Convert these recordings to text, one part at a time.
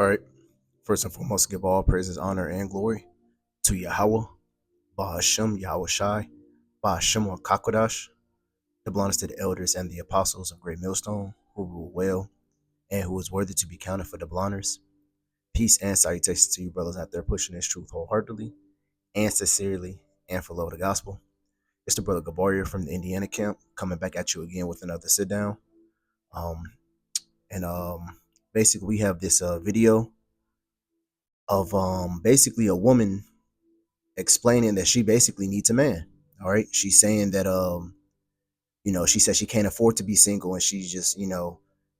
All right. First and foremost, give all praises, honor, and glory to Yahweh, Bahashem, Yahweh Shai, Bahashem or Kakodash, the belongs to the elders and the apostles of Great Millstone, who rule well and who is worthy to be counted for the blonders. Peace and salutations to you, brothers out there pushing this truth wholeheartedly and sincerely and for love of the gospel. It's the brother Gabaria from the Indiana camp coming back at you again with another sit down. Um, and basically, we have this video of basically a woman explaining that she basically needs a man. All right, she's saying that she said she can't afford to be single, and she's just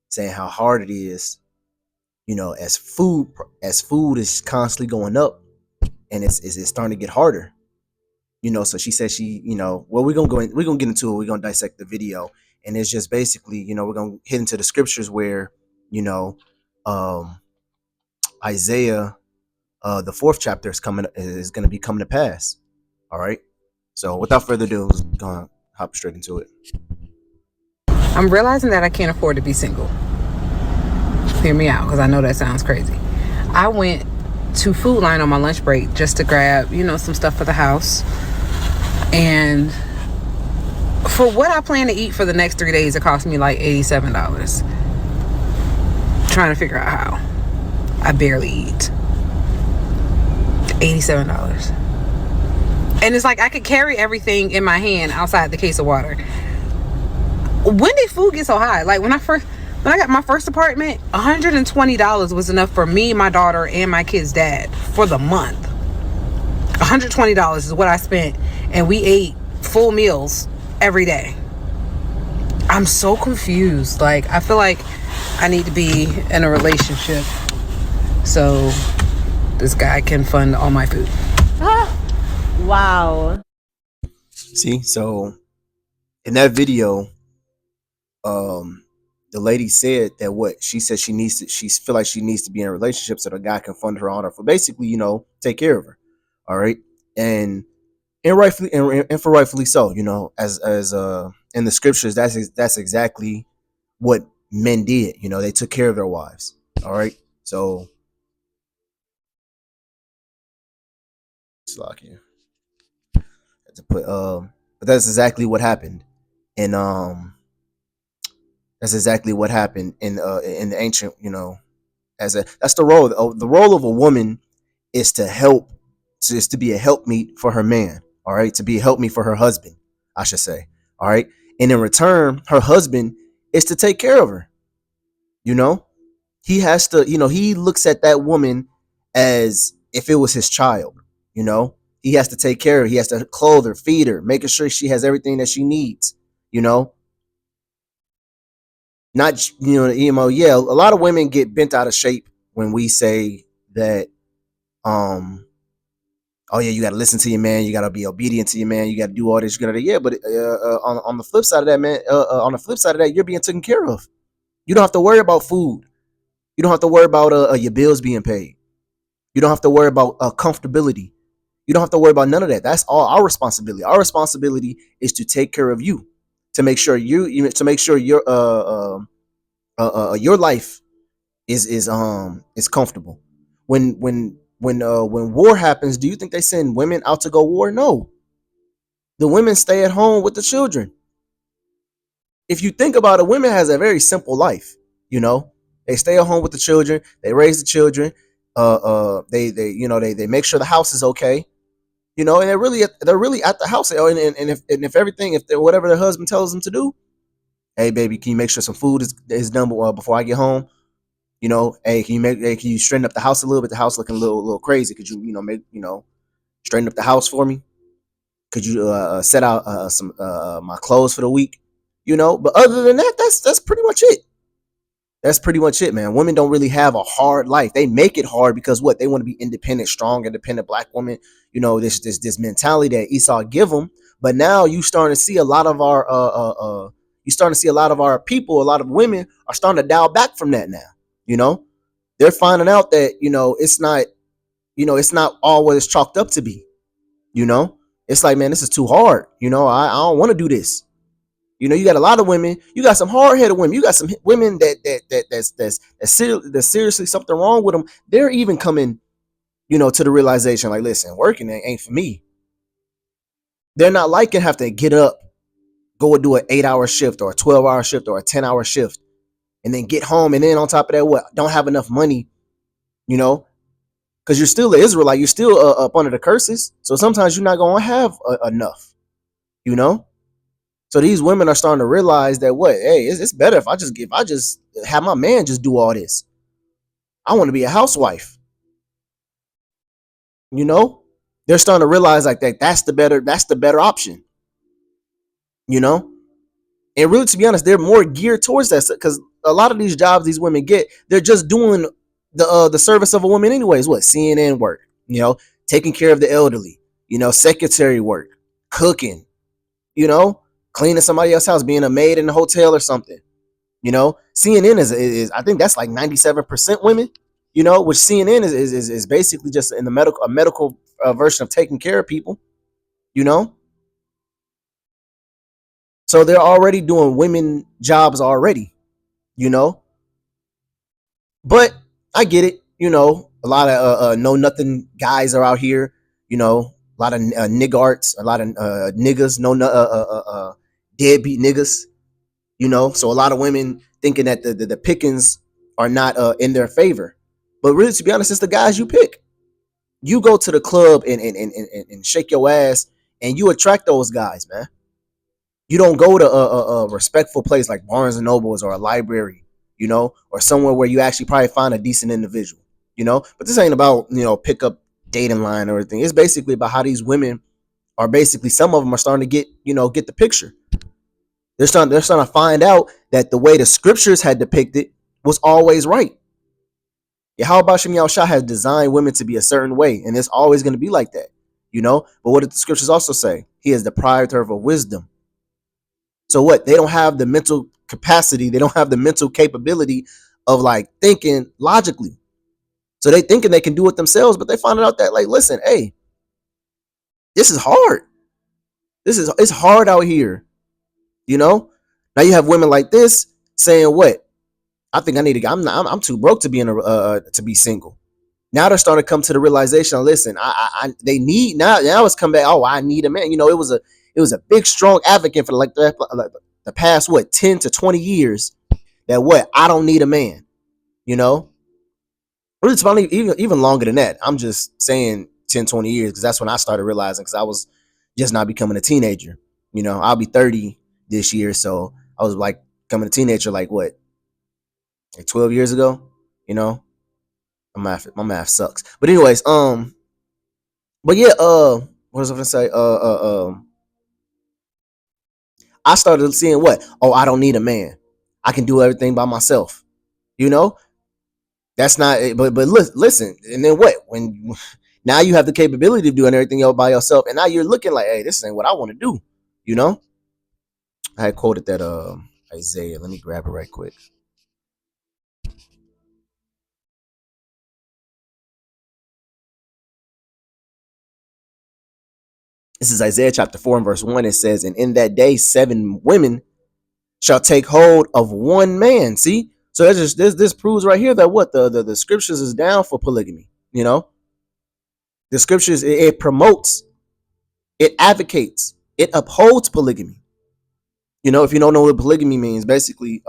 saying how hard it is, as food is constantly going up, and it's starting to get harder. So she said well, we're gonna get into it. We're gonna dissect the video, and it's just basically, we're gonna hit into the scriptures where, um Isaiah, the fourth chapter is gonna be coming to pass. All right. So without further ado, let's go hop straight into it. I'm realizing that I can't afford to be single. Hear me out, because I know that sounds crazy. I went to Food Line on my lunch break just to grab, some stuff for the house. And for what I plan to eat for the next 3 days, it cost me like $87. Trying to figure out how. I barely eat. $87. And it's like I could carry everything in my hand outside the case of water. When did food get so high? Like when I got my first apartment, $120 was enough for me, my daughter, and my kid's dad for the month. $120 is what I spent, and we ate full meals every day. I'm so confused. Like, I feel like I need to be in a relationship so this guy can fund all my food. Wow. See, so in that video, the lady said that what she said she feel like she needs to be in a relationship so the guy can fund her on her for basically, take care of her. All right. And rightfully and for rightfully so, as in the scriptures, that's exactly what men did. They took care of their wives. All right. So Slack here. To put but that's exactly what happened. And that's exactly what happened in the ancient, that's the role. The role of a woman is to help, is to be a helpmeet for her man. All right, to be a helpmeet for her husband, I should say. All right, and in return, her husband is to take care of her. He has to, he looks at that woman as if it was his child. He has to take care of her. He has to clothe her, feed her, making sure she has everything that she needs. Not, yeah, a lot of women get bent out of shape when we say that, oh yeah, you got to listen to your man, you got to be obedient to your man, you got to do all this, yeah, but on the flip side of that, man, on the flip side of that, you're being taken care of. You don't have to worry about food. You don't have to worry about your bills being paid. You don't have to worry about comfortability. You don't have to worry about none of that. That's all our responsibility. Our responsibility is to take care of you, to make sure to make sure your life is comfortable. When war happens, do you think they send women out to go war? No. The women stay at home with the children. If you think about it, women has a very simple life. They stay at home with the children. They raise the children. They make sure the house is okay. And they're really at the house. And if whatever their husband tells them to do, hey baby, can you make sure some food is done before I get home? Hey, can you straighten up the house a little bit? The house looking a little crazy. Could you straighten up the house for me? Could you set out some my clothes for the week? But other than that, that's pretty much it. That's pretty much it, man. Women don't really have a hard life. They make it hard because what? They want to be independent, strong, independent black women. This mentality that Esau give them. But now you starting to see a lot of our people, a lot of women are starting to dial back from that now. They're finding out that it's not all what it's chalked up to be. It's like, man, this is too hard. I don't want to do this. You know, you got a lot of women. You got some hard headed women. You got some women that's seriously something wrong with them. They're even coming, you know, to the realization like, listen, working ain't for me. They're not liking have to get up, go and do an 8 hour shift or a 12 hour shift or a 10 hour shift, and then get home, and then on top of that, what, don't have enough money, you know, because you're still an Israelite, you're still up under the curses. So sometimes you're not gonna have enough, you know. So these women are starting to realize that what, hey, it's better if I just have my man just do all this. I want to be a housewife, you know. They're starting to realize like that's the better option, you know. And really, to be honest, they're more geared towards that because a lot of these jobs these women get, they're just doing the service of a woman anyways. What, CNN work, you know, taking care of the elderly, you know, secretary work, cooking, you know, cleaning somebody else's house, being a maid in a hotel or something. You know, CNN is I think that's like 97% women. You know, which CNN is basically just in the medical version of taking care of people. You know, so they're already doing women jobs already. You know, but I get it. You know, a lot of know nothing guys are out here. You know, a lot of niggarts, a lot of niggas, deadbeat niggas. You know, so a lot of women thinking that the pickings are not in their favor, but really, to be honest, it's the guys you pick. You go to the club and shake your ass, and you attract those guys, man. You don't go to a respectful place like Barnes and Nobles or a library, you know, or somewhere where you actually probably find a decent individual, you know. But this ain't about, you know, pick up dating line or anything. It's basically about how these women are basically, some of them are starting to get, you know, get the picture. They're starting to find out that the way the scriptures had depicted was always right. Yahweh Shem Yahushua has designed women to be a certain way, and it's always going to be like that, you know. But what did the scriptures also say? He is the proprietor of a wisdom. So what? They don't have the mental capacity. They don't have the mental capability of like thinking logically. So they thinking they can do it themselves, but they find out that like, listen, hey, this is hard. It's hard out here, you know. Now you have women like this saying, "What? I think I need to. I'm too broke to be in a to be single." Now they're starting to come to the realization. Listen, they need now it's come back. Oh, I need a man. You know, it was a big strong advocate for like the past what 10 to 20 years that what, I don't need a man. You know, really, it's probably even longer than that. I'm just saying 10, 20 years because that's when I started realizing, because I was just not becoming a teenager. You know, I'll be 30 this year, so I was like becoming a teenager like what, like 12 years ago. You know, my math sucks. But anyways, but yeah, what was I gonna say? I started seeing what, oh, I don't need a man. I can do everything by myself. You know, that's not. But listen, and then what? When now you have the capability of doing everything else by yourself, and now you're looking like, hey, this ain't what I want to do. You know, I had quoted that Isaiah. Let me grab it right quick. This is Isaiah chapter 4 and verse 1. It says, and in that day, 7 women shall take hold of one man. See? So that's just this proves right here that what the scriptures is down for polygamy. You know, the scriptures, it promotes, it advocates, it upholds polygamy. You know, if you don't know what polygamy means, basically,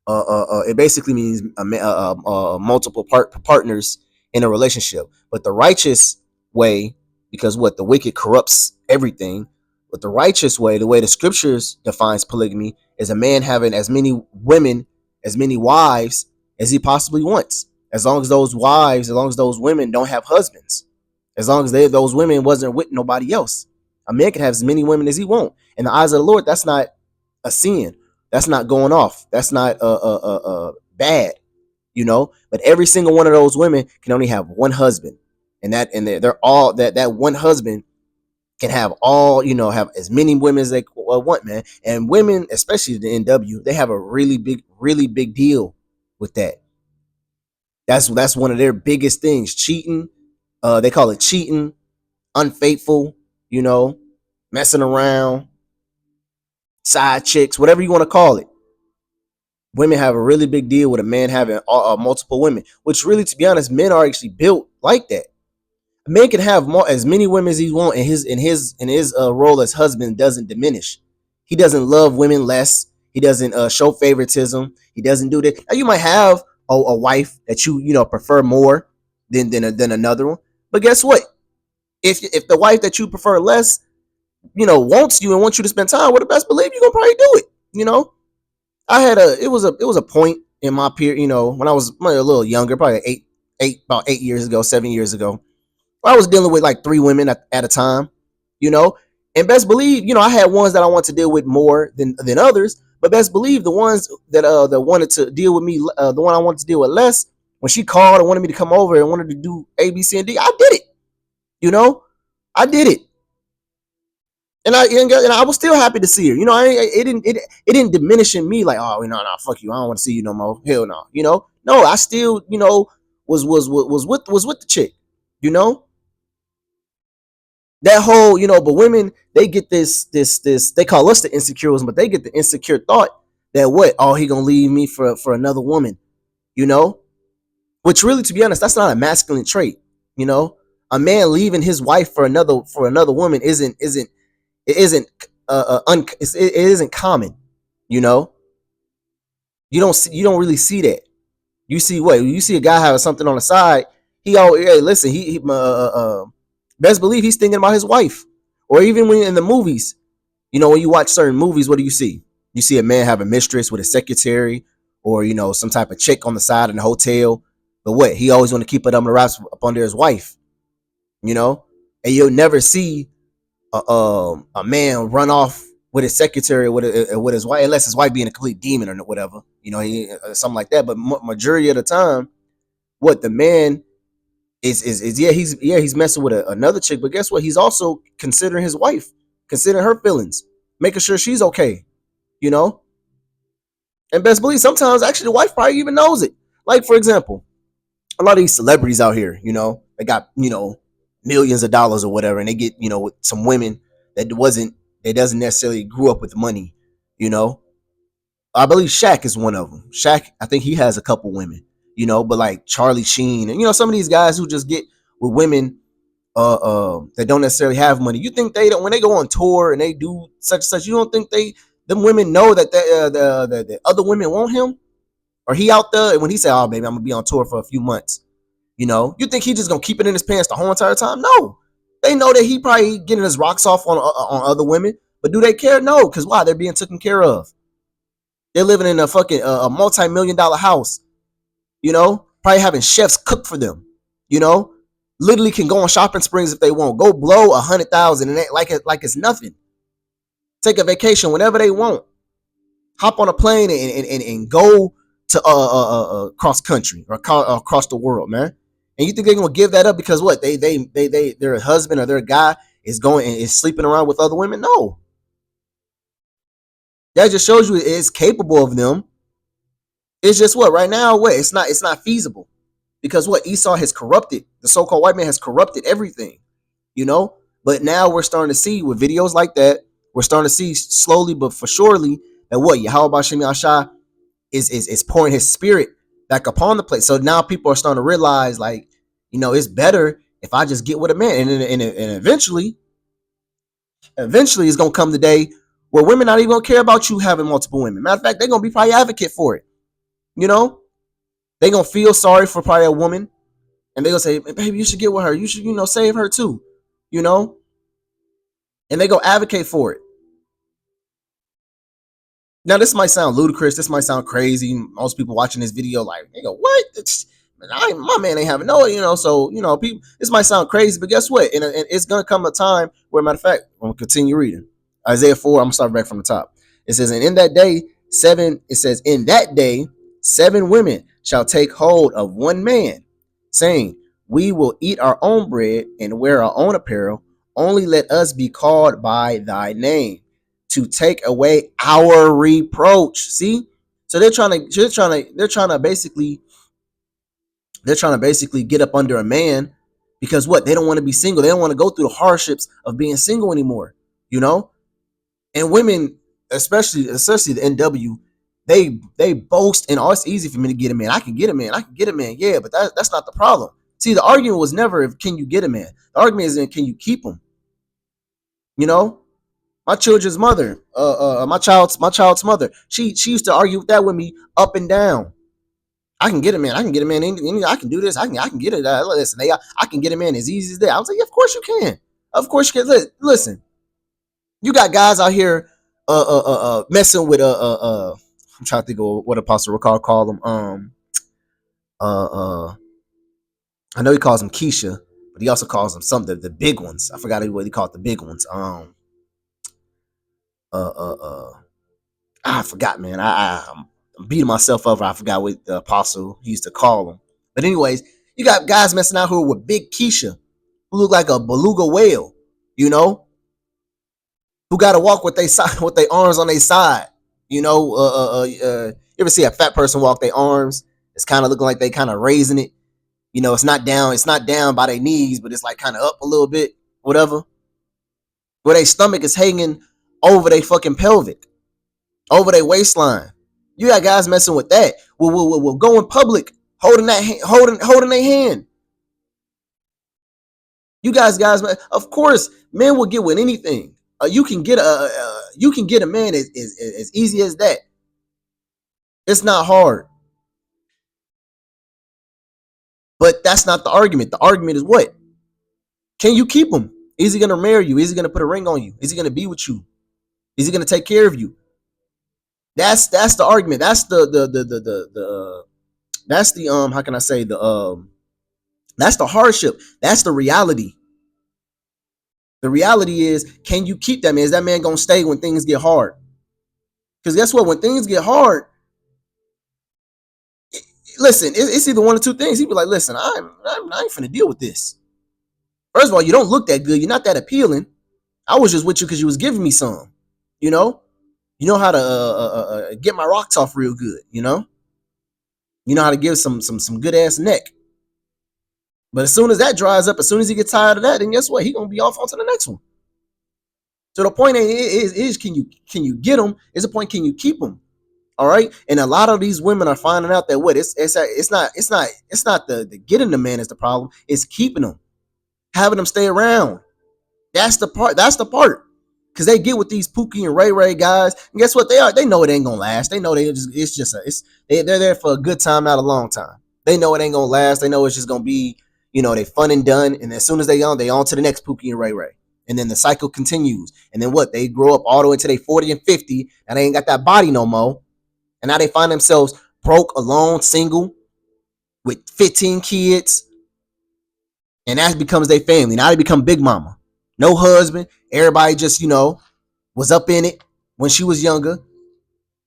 it basically means multiple partners in a relationship. But the righteous way, because what, the wicked corrupts everything. But the righteous way, the way the scriptures defines polygamy, is a man having as many women, as many wives as he possibly wants, as long as those wives, as long as those women don't have husbands, as long as those women wasn't with nobody else. A man can have as many women as he want. In the eyes of the Lord, that's not a sin. That's not going off. That's not bad, you know. But every single one of those women can only have one husband, and they're all that one husband can have all, you know, have as many women as they want, man. And women, especially the NW, they have a really big deal with that. That's one of their biggest things. Cheating, they call it cheating, unfaithful, you know, messing around. side chicks, whatever you want to call it. Women have a really big deal with a man having multiple women, which really, to be honest, men are actually built like that. A man can have as many women as he wants, and his role as husband doesn't diminish. He doesn't love women less. He doesn't show favoritism. He doesn't do that. Now, you might have a wife that you prefer more than another one, but guess what? If the wife that you prefer less, wants you and wants you to spend time with, the best believe you're gonna probably do it. I had it was a point in my period, when I was a little younger, probably about 8 years ago, 7 years ago. I was dealing with like 3 women at a time, you know, and best believe, I had ones that I want to deal with more than others, but best believe the ones that wanted to deal with me, the one I wanted to deal with less, when she called and wanted me to come over and wanted to do A, B, C, and D, I did it. I did it. And I was still happy to see her. It didn't diminish in me like, oh, no, fuck you, I don't want to see you no more. Hell no. No, I still, was with the chick. You know, that whole, but women, they get this, they call us the insecure ones, but they get the insecure thought that what, oh, he gonna leave me for another woman, you know, which really, to be honest, that's not a masculine trait. A man leaving his wife for another woman it isn't common. You know, you don't really see that. You see what? You see a guy having something on the side. He always, hey, listen, he best believe he's thinking about his wife. Or even when in the movies, when you watch certain movies, what do you see? You see a man have a mistress with a secretary, or some type of chick on the side in the hotel. But what? He always want to keep it under wraps up under his wife. And you'll never see a man run off with his secretary with his wife, unless his wife being a complete demon or whatever, he something like that. But majority of the time, what the man is he's messing with another chick, but guess what? He's also considering his wife, considering her feelings, making sure she's okay, And best believe sometimes actually the wife probably even knows it. Like, for example, a lot of these celebrities out here, they got millions of dollars or whatever, and they get with some women that doesn't necessarily grew up with money. I believe Shaq is one of them. Shaq, I think he has a couple women, but like Charlie Sheen and some of these guys who just get with women that don't necessarily have money. You think they don't, when they go on tour and they do such and such, you don't think them women know that the other women want him, or he out there, and when he say, oh baby, I'm gonna be on tour for a few months, you think he just gonna keep it in his pants the whole entire time? No, they know that he probably getting his rocks off on other women, but do they care? No, because why? They're being taken care of. They're living in a fucking a multi-million-dollar house, probably having chefs cook for them, literally can go on shopping sprees if they want, go blow 100,000 and like it's nothing. Take a vacation whenever they want, hop on a plane and go to cross country or across the world, man. And you think they're gonna give that up because what? Their husband or their guy is sleeping around with other women? No. That just shows you it's capable of them. It's just what right now, what it's not feasible, because what Esau has corrupted, the so-called white man has corrupted everything, But now we're starting to see with videos like that, we're starting to see slowly but for surely that what Yahweh Shem Yahshai is pouring his spirit back upon the place. So now people are starting to realize, like, it's better if I just get with a man, and eventually it's gonna come the day where women not even gonna care about you having multiple women. Matter of fact, they're gonna be probably advocate for it. They gonna feel sorry for probably a woman, and they gonna say, baby, you should get with her. You should, save her too. And they go advocate for it. Now, this might sound ludicrous. This might sound crazy. Most people watching this video, like, they go, what? My man ain't having no, so, people, this might sound crazy, but guess what? And it's going to come a time where, matter of fact, I'm going to continue reading. Isaiah 4, I'm going to start back from the top. It says, and in that day, seven women shall take hold of one man, saying, we will eat our own bread and wear our own apparel. Only let us be called by thy name, to take away our reproach. See, so they're trying to basically get up under a man, because what? They don't want to be single. They don't want to go through the hardships of being single anymore, And women, especially the NW, they boast, and oh, it's easy for me to get a man. I can get a man. I can get a man. Yeah, but that's not the problem. See, the argument was never if can you get a man. The argument is in can you keep him. You know, my children's mother, my child's mother, she used to argue that with me up and down. I can get a man. I can get a man. I can do this. I can get it. Listen, I can get a man as easy as that. I was like, yeah, of course you can. Of course you can. Listen, you got guys out here, messing with I'm trying to think of what Apostle Ricard called them. I know he calls them Keisha, but he also calls them something the big ones. I forgot what he called the big ones. I forgot, man. I'm beating myself up. I forgot what the apostle he used to call them. But anyways, you got guys messing out here with big Keisha, who look like a beluga whale, you know, who got to walk with their arms on their side. You know, you ever see a fat person walk their arms? It's kind of looking like they kind of raising it. You know, it's not down by their knees, but it's like kind of up a little bit, whatever. Where their stomach is hanging over their fucking pelvic, over their waistline. You got guys messing with that. We'll go in public holding their hand. You guys, of course, men will get with anything. You can get a man as easy as that. It's not hard. But that's not the argument. The argument is what? Can you keep him? Is he gonna marry you? Is he gonna put a ring on you? Is he gonna be with you? Is he gonna take care of you? That's the argument. That's that's the how can I say that's the hardship. That's the reality. The reality is, can you keep that man? Is that man gonna stay when things get hard? Because guess what? When things get hard, listen, it's either one or two things. He'd be like, listen, I ain't finna deal with this. First of all, you don't look that good. You're not that appealing. I was just with you because you was giving me some. You know how to get my rocks off real good. You know how to give some good ass neck. But as soon as that dries up, as soon as he gets tired of that, then guess what? He gonna be off onto the next one. So the point is can you get them? Is the point, can you keep them? All right. And a lot of these women are finding out that what it's not the getting the man is the problem. It's keeping them, having them stay around. That's the part. Because they get with these Pookie and Ray Ray guys, and guess what? They know it ain't gonna last. They know they're there for a good time, not a long time. They know it ain't gonna last. They know it's just gonna be, they fun and done. And as soon as they on to the next Pookie and Ray Ray. And then the cycle continues. And then what? They grow up all the way to they 40 and 50, and they ain't got that body no more. And now they find themselves broke, alone, single, with 15 kids. And that becomes their family. Now they become big mama. No husband. Everybody just, was up in it when she was younger.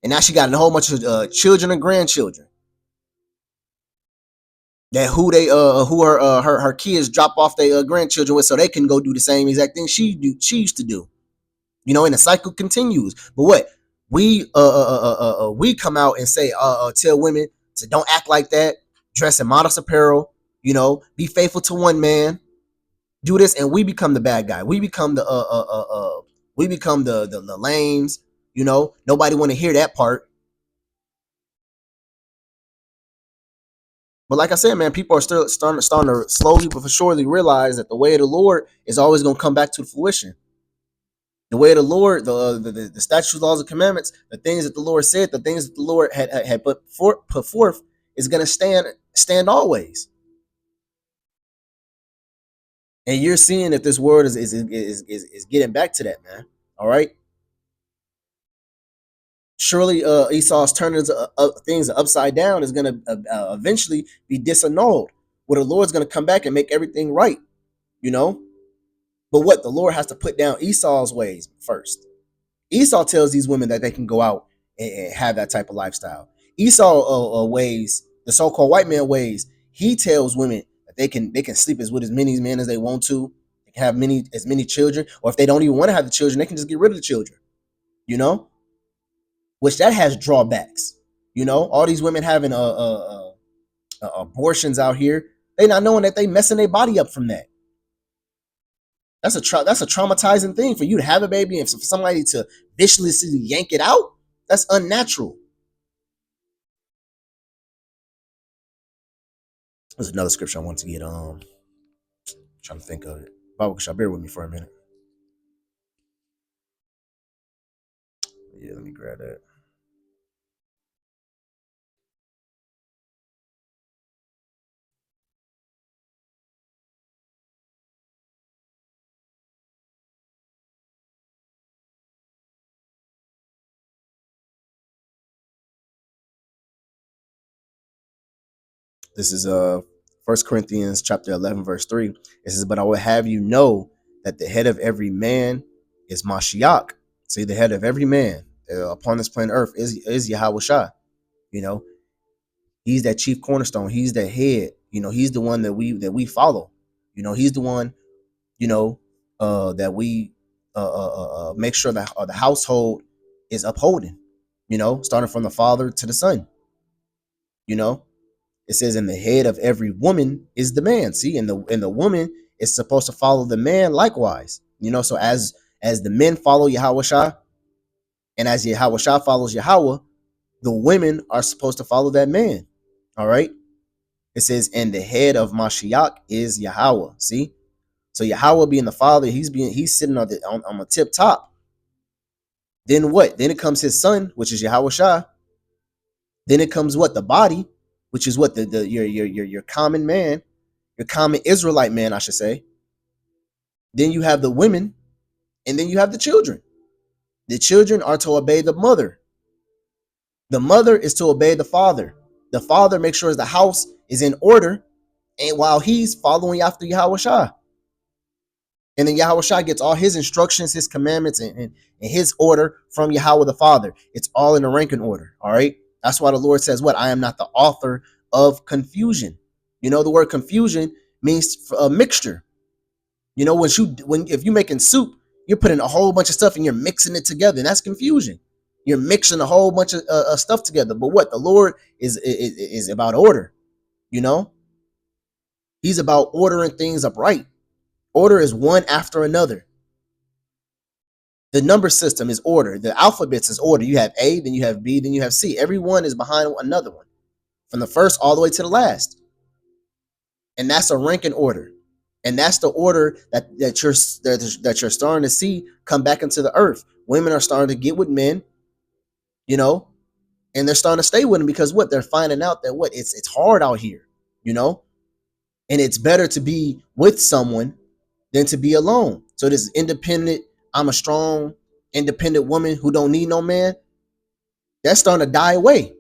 And now she got a whole bunch of children and grandchildren. That her kids drop off their grandchildren with, so they can go do the same exact thing she used to do. And the cycle continues. But what? We come out and say, tell women to don't act like that, dress in modest apparel, be faithful to one man, do this, and we become the bad guy. We become the lames, nobody want to hear that part. But like I said, man, people are still starting to slowly but for surely realize that the way of the Lord is always going to come back to fruition. The way of the Lord, the statutes, laws, and commandments, the things that the Lord said, the things that the Lord had put forth is going to stand always. And you're seeing that this word is getting back to that, man. All right. Surely Esau's turning things upside down is going to eventually be disannulled, where the Lord's going to come back and make everything right, But what? The Lord has to put down Esau's ways first. Esau tells these women that they can go out and have that type of lifestyle. Esau ways, the so-called white man ways, he tells women that they can sleep with as many men as they want to. They can have as many children, or if they don't even want to have the children, they can just get rid of the children, Which that has drawbacks, All these women having abortions out here, they not knowing that they messing their body up from that. That's a traumatizing thing for you to have a baby and for somebody to viciously yank it out, that's unnatural. There's another scripture I want to get trying to think of it. Bible, shall bear with me for a minute. Yeah, let me grab that. This is First Corinthians chapter 11, verse 3. It says, "But I will have you know that the head of every man is Mashiach." See, the head of every man upon this planet Earth is Yahweh Shai. You know, he's that chief cornerstone. He's the head. You know, he's the one that we follow. You know, he's the one. You know, that we make sure that the household is upholding. You know, starting from the father to the son. You know, it says, "And the head of every woman is the man." See, and the woman is supposed to follow the man likewise. You know, so as the men follow Yahweh Shah, and as Yahweh Shah follows Yahweh, the women are supposed to follow that man. All right. It says, "And the head of Mashiach is Yahweh." See, so Yahweh being the father, he's sitting on the tip top. Then what? Then it comes his son, which is Yahweh Shah. Then it comes what? The body, which is what your common man, your common Israelite man, I should say. Then you have the women, and then you have the children. The children are to obey the mother. The mother is to obey the father. The father makes sure the house is in order, and while he's following after Yahweh Shah. And then Yahweh Shah gets all his instructions, his commandments, and his order from Yahweh the Father. It's all in a ranking order. All right. That's why the Lord says, "What? I am not the author of confusion." You know, the word confusion means a mixture. You know, if you're making soup, you're putting a whole bunch of stuff and you're mixing it together, and that's confusion. You're mixing a whole bunch of stuff together. But what the Lord is about order. You know, He's about ordering things upright. Order is one after another. The number system is order. The alphabets is order. You have A, then you have B, then you have C. Every one is behind another one, from the first all the way to the last. And that's a ranking order. And that's the order that you're starting to see come back into the earth. Women are starting to get with men, you know, and they're starting to stay with them because what? They're finding out that what? It's hard out here, you know, and it's better to be with someone than to be alone. So this independent, I'm a strong, independent woman who don't need no man, that's starting to die away.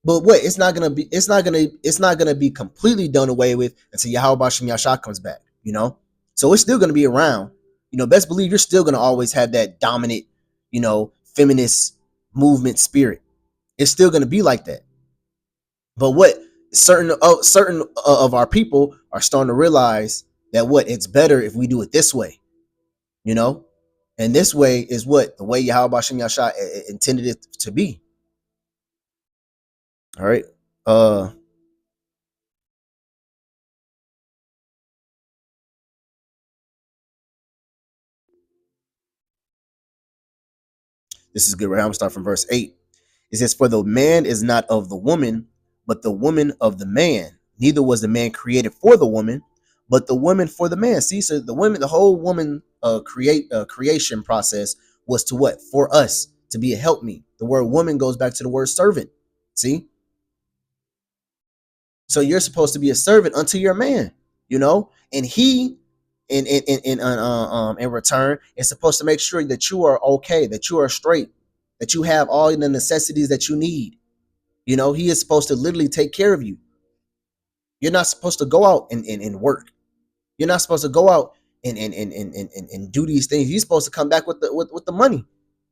But what? It's not gonna be completely done away with until Yahweh Bashem Yashah comes back, you know? So it's still gonna be around. You know, best believe you're still gonna always have that dominant, you know, feminist movement spirit. It's still gonna be like that. But what? Certain of our people are starting to realize that what? It's better if we do it this way, you know? And this way is what? The way Yahweh Bashem Yashah intended it to be. All right. This is good. Right? I'm gonna start from verse 8. It says, "For the man is not of the woman, but the woman of the man. Neither was the man created for the woman, but the woman for the man." See, so the whole woman creation process was to what? For us to be a helpmeet. The word woman goes back to the word servant. See, so you're supposed to be a servant unto your man, you know, and he in return is supposed to make sure that you are okay, that you are straight, that you have all the necessities that you need. You know, he is supposed to literally take care of you. You're not supposed to go out and work. You're not supposed to go out and do these things. He's supposed to come back with the money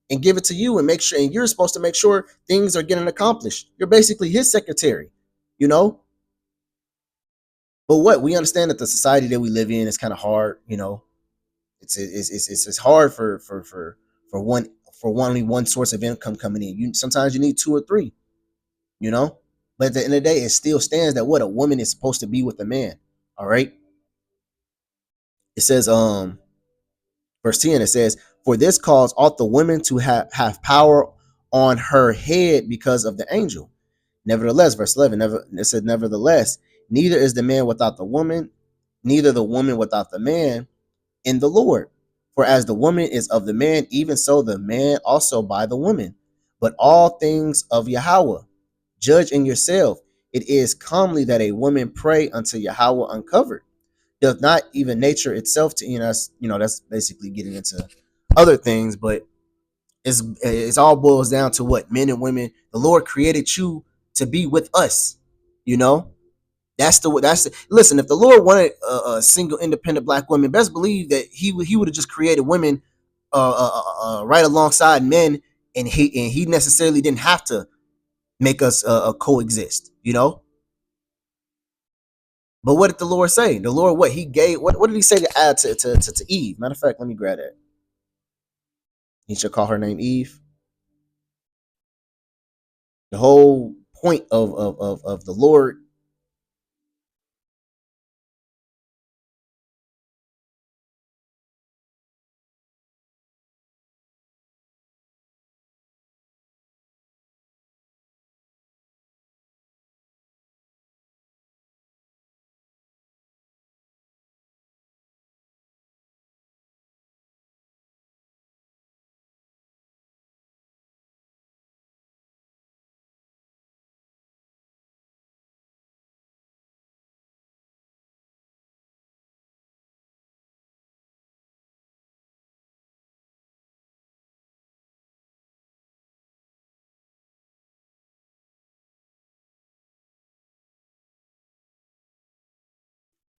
and give it to you and make sure, and you're supposed to make sure things are getting accomplished. You're basically his secretary, you know. But what? We understand that the society that we live in is kind of hard, you know. It's hard for only one source of income coming in. You sometimes you need two or three, you know. But at the end of the day, it still stands that what? A woman is supposed to be with a man. All right. It says verse 10, it says, For this cause ought the women to have power on her head because of the angel. Nevertheless, verse 11, it said, nevertheless, neither is the man without the woman, neither the woman without the man in the Lord. For as the woman is of the man, even so the man also by the woman. But all things of Yahweh, judge in yourself. It is comely that a woman pray unto Yahweh uncovered. Does not even nature itself to, that's basically getting into other things, but it's all boils down to what men and women, the Lord created you to be with us. You know, listen. If the Lord wanted a single independent black woman, best believe that he would have just created women right alongside men, and he necessarily didn't have to make us coexist. You know. But what did the Lord say? The Lord, what he gave, what did he say to add to Eve? Matter of fact, let me grab that. He should call her name Eve. The whole point of the Lord.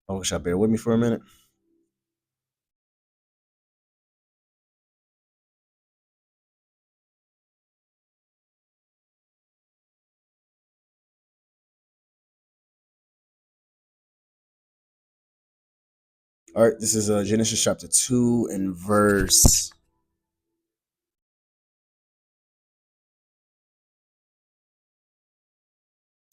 Oh, should I bear with me for a minute? All right, this is Genesis chapter 2 and verse.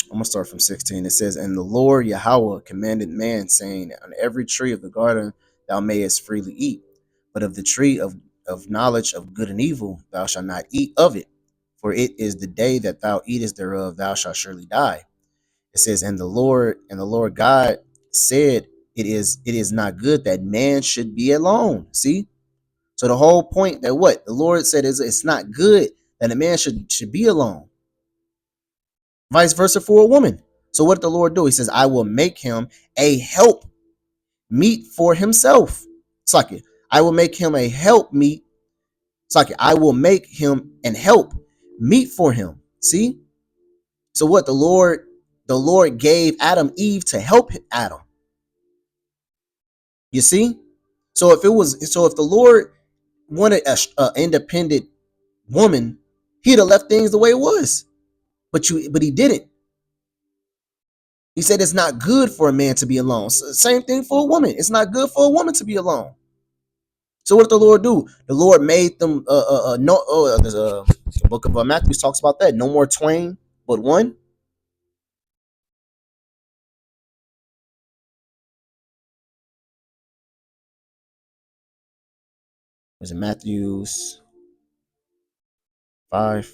I'm gonna start from 16. It says, "And the Lord Yahweh commanded man, saying, On every tree of the garden thou mayest freely eat, but of the tree of knowledge of good and evil thou shalt not eat of it, for it is the day that thou eatest thereof thou shalt surely die." It says, "And the Lord God said, it is not good that man should be alone." See, so the whole point that what the Lord said is it's not good that a man should be alone. Vice versa for a woman. So what did the Lord do? He says, "I will make him a help meet for himself." It's like I will make him a help meet. It's like I will make him and help meet for him. See? So what the Lord gave Adam Eve to help Adam. You see? So if the Lord wanted a independent woman, he'd have left things the way it was. But he didn't. He said it's not good for a man to be alone. So same thing for a woman. It's not good for a woman to be alone. So what did the Lord do? The Lord made them no. The book of Matthew talks about that. No more twain, but one. Was it Matthew's 5?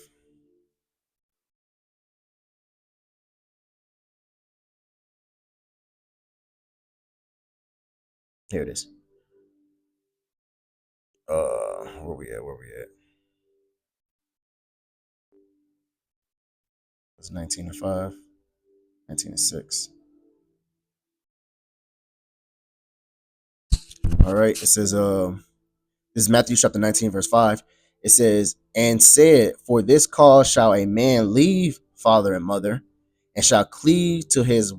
Here it is. Where we at? Where we at? It's 19:5, 19:6. All right. It says, this is Matthew chapter 19, verse 5. It says, "And said, For this cause shall a man leave father and mother, and shall cleave to his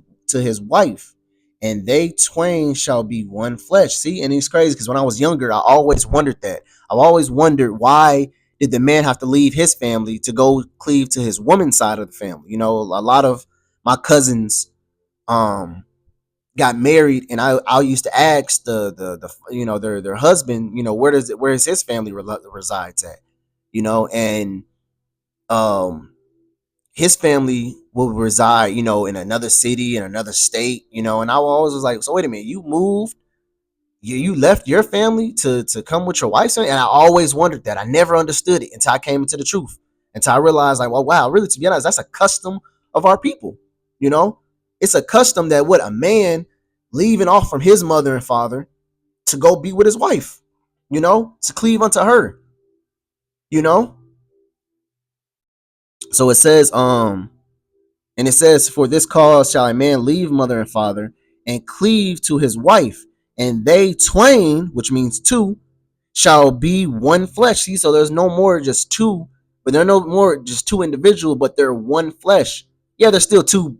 wife, and they twain shall be one flesh." See, and it's crazy because when I was younger, I always wondered that. I always wondered, why did the man have to leave his family to go cleave to his woman's side of the family? You know, a lot of my cousins got married, and I used to ask their husband, where is his family resides at, and um his family will reside, in another city, in another state, and I always was like, so wait a minute, you moved You left your family to come with your wife, and I always wondered that. I never understood it until I came into the truth, until I realized, like, well, wow, really, to be honest, that's a custom of our people. You know, it's a custom that what a man leaving off from his mother and father to go be with his wife. You know, to cleave unto her. You know, so it says, and it says, for this cause shall a man leave mother and father and cleave to his wife, and they twain, which means two, shall be one flesh. See, so there's no more just two, but they're no more just two individual, but they're one flesh. Yeah, they're still two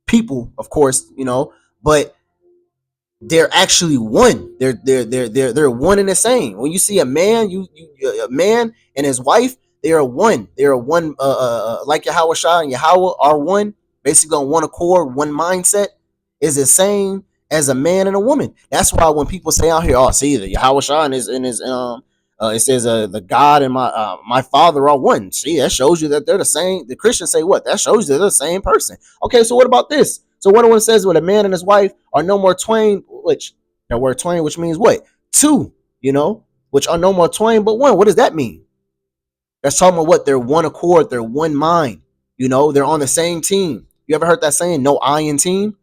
people, of course, you know, but they're actually one. They're one and the same. When you see a man, a man and his wife, they are one. They are one. Like Yahweh Shah and Yahweh are one. Basically on one accord, one mindset is the same as a man and a woman. That's why when people say out here, oh, see, the Yahweh Shah and his it says the God and my father are one. See, that shows you that they're the same. The Christians say what? That shows you they're the same person. Okay, so what about this? So what it says when a man and his wife are no more twain, which that word twain, which means what? Two, you know, which are no more twain but one. What does that mean? That's talking about what? They're one accord, they're one mind, you know, they're on the same team. You ever heard that saying, no I in team?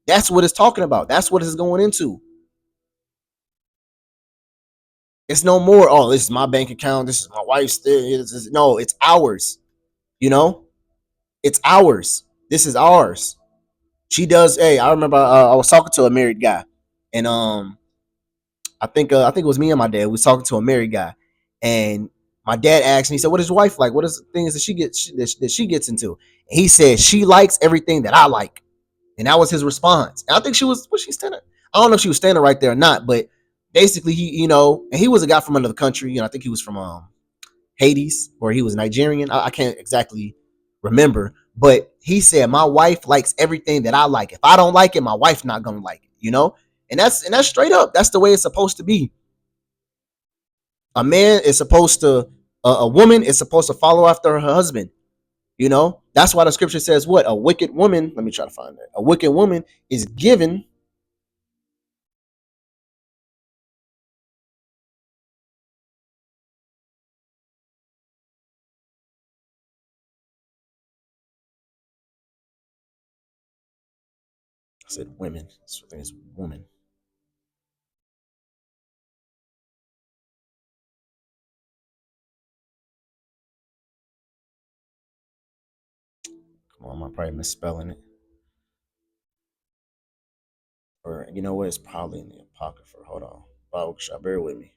That's what it's talking about. That's what it's going into. It's no more, oh, this is my bank account, this is my wife's thing. No, it's ours, you know? It's ours. This is ours. She does. Hey, I remember I was talking to a married guy, and I think it was me and my dad. We was talking to a married guy, and my dad asked me, he said, "What is your wife like? What is the things that she gets into?" And he said she likes everything that I like, and that was his response. And I think was she standing? I don't know if she was standing right there or not, but basically he, you know, and he was a guy from another country. You know, I think he was from Hades, or he was Nigerian. I can't exactly remember, but he said my wife likes everything that I like. If I don't like it, my wife's not gonna like it. You know, and that's straight up. That's the way it's supposed to be. A man is supposed to, a woman is supposed to follow after her husband. You know, that's why the scripture says what? A wicked woman. Let me try to find that. A wicked woman is given. I said women. I think it's woman. Come on, I'm probably misspelling it. Or you know what? It's probably in the apocrypha. Hold on. Bible, bear with me.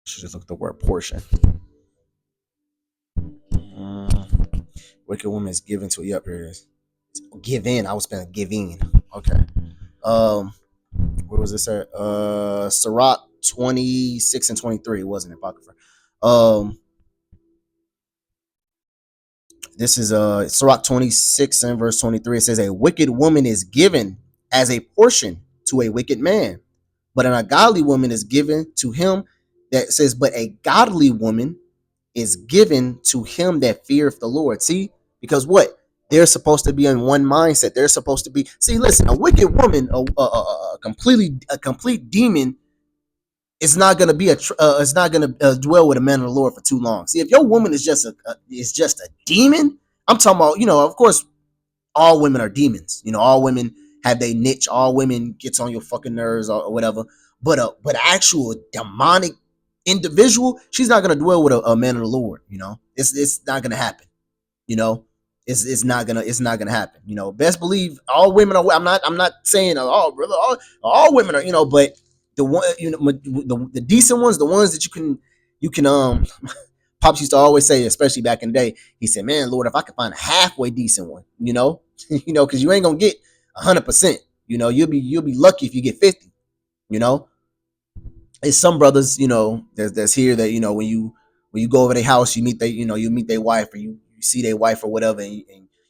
Should just look at the word portion. Wicked woman is given to. Yep, here it is. Give in. I was spelling give in. Okay. Um, where was this at? Sirach 26 and 23. It wasn't apocrypha. Um, this is Sirach 26 and verse 23. It says, a wicked woman is given as a portion to a wicked man, but an ungodly woman is given to him. That says, but a godly woman is given to him that feareth the Lord. See, because what? They're supposed to be in one mindset. They're supposed to be. See, listen, a wicked woman, a complete demon, is not gonna be it's not gonna dwell with a man of the Lord for too long. See, if your woman is just a demon, I'm talking about. You know, of course, all women are demons. You know, all women have their niche. All women gets on your fucking nerves or whatever. But an actual demonic individual, she's not gonna dwell with a man of the Lord. You know, it's not gonna happen. You know, it's not gonna happen. You know, best believe all women are. I'm not saying oh brother, all women are. You know, but the one, you know, the decent ones, the ones that you can Pops used to always say, especially back in the day, he said, man, Lord, if I could find a halfway decent one, you know, you know, because you ain't gonna get 100%. You know, you'll be lucky if you get 50. You know, it's some brothers, you know, there's here that, you know, when you go over their house, you meet their wife, or you see their wife or whatever, and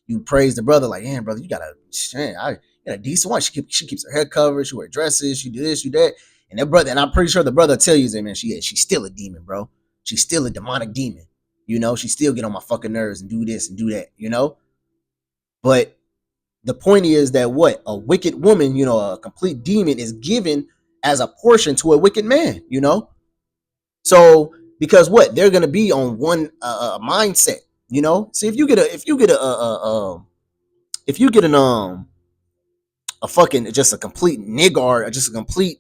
you praise the brother like, man, brother, you got a decent wife. She keeps her head covered, she wear dresses, she do this, she do that. And that brother, and I'm pretty sure the brother will tell you, man, she's still a demon, bro. She's still a demonic demon. You know, she still get on my fucking nerves and do this and do that, you know? But the point is that what? A wicked woman, you know, a complete demon is given as a portion to a wicked man, you know? So because what? They're gonna be on one mindset, you know? See, if you get a fucking just a complete nigger, or just a complete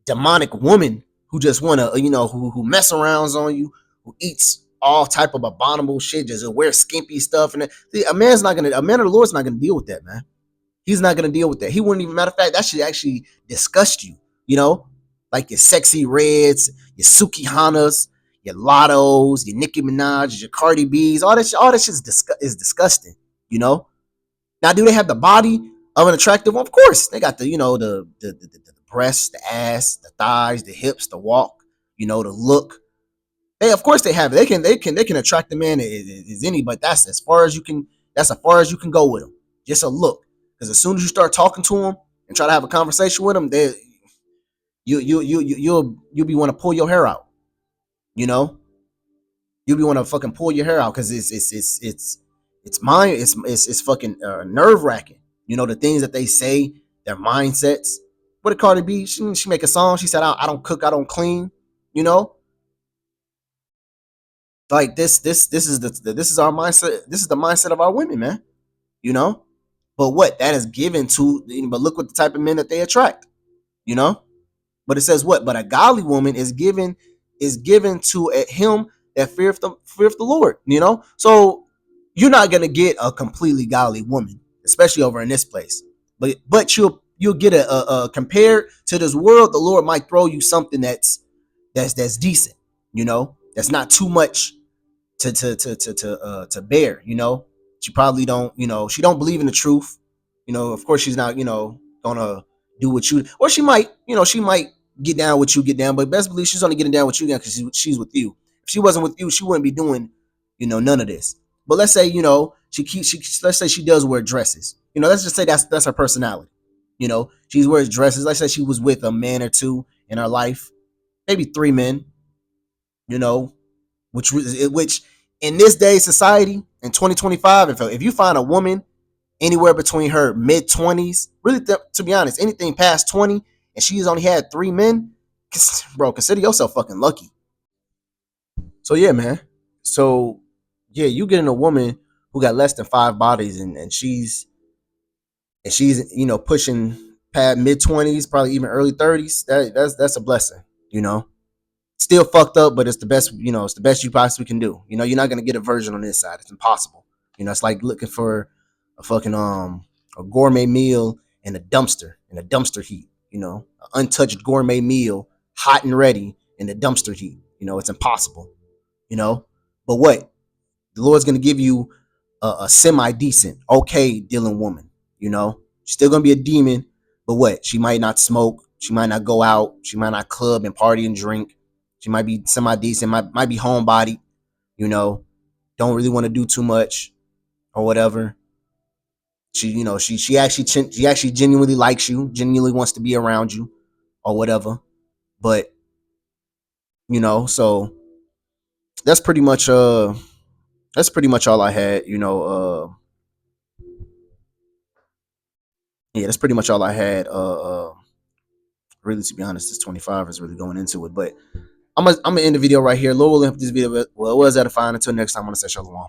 demonic woman who just wanna, you know, who mess arounds on you, who eats all type of abominable shit, just wear skimpy stuff, and see, a man of the Lord's not gonna deal with that, man. He's not gonna deal with that. He wouldn't even, matter of fact, that should actually disgust you, you know, like your sexy reds, your Sukihanas, your Lottos, your Nicki Minaj, your Cardi B's, all that shit is disgusting, you know. Now, do they have the body of an attractive one? Of course, they got the, you know, the breasts, the ass, the thighs, the hips, the walk, you know, the look. They, of course, they have it. They can attract the man as any, but that's as far as you can. That's as far as you can go with them. Just a look, because as soon as you start talking to them and try to have a conversation with them, you'll be want to pull your hair out. You know, you'll be want to fucking pull your hair out, because it's fucking nerve wracking. You know, the things that they say, their mindsets. What did Cardi B? She make a song. She said, "I don't cook, I don't clean." You know, like this is our mindset. This is the mindset of our women, man. You know, but what that is given to. But look what the type of men that they attract. You know, but it says what? But a godly woman is given to him that feareth the Lord. You know, so you're not gonna get a completely godly woman, especially over in this place. But you'll get a compared to this world, the Lord might throw you something that's decent. You know, that's not too much to bear. You know, she probably don't. You know, she don't believe in the truth. You know, of course she's not. You know, gonna do what you, or she might. You know, she might get down with you, get down, but best believe she's only getting down with you because she's with you. If she wasn't with you, she wouldn't be doing, you know, none of this. But let's say, you know, let's say she does wear dresses. You know, let's just say that's her personality. You know, she wears dresses. Let's say she was with a man or two in her life, maybe 3 men. You know, which in this day society in 2025, if you find a woman anywhere between her mid-20s, really, to be honest, anything past 20, and she's only had 3 men, bro, consider yourself fucking lucky. So yeah, man. So yeah, you getting a woman who got less than 5 bodies, and she's you know, pushing past mid-20s, probably even early 30s. That's a blessing, you know. Still fucked up, but it's the best, you know, it's the best you possibly can do. You know, you're not gonna get a virgin on this side. It's impossible. You know, it's like looking for a fucking a gourmet meal in a dumpster heat. You know, an untouched gourmet meal, hot and ready in the dumpster heat. You know, it's impossible. You know, but what? The Lord's gonna give you a semi decent, okay dealing woman. You know, she's still gonna be a demon, but what? She might not smoke. She might not go out. She might not club and party and drink. She might be semi decent. Might be homebody. You know, don't really want to do too much or whatever. She, you know, she actually genuinely likes you, genuinely wants to be around you, or whatever. But you know, so that's pretty much all I had. You know, yeah, that's pretty much all I had. Really, to be honest, this 25 is really going into it, but I'm gonna end the video right here. Lord willing, this video well was edifying. Until next time, I'm gonna say shalom.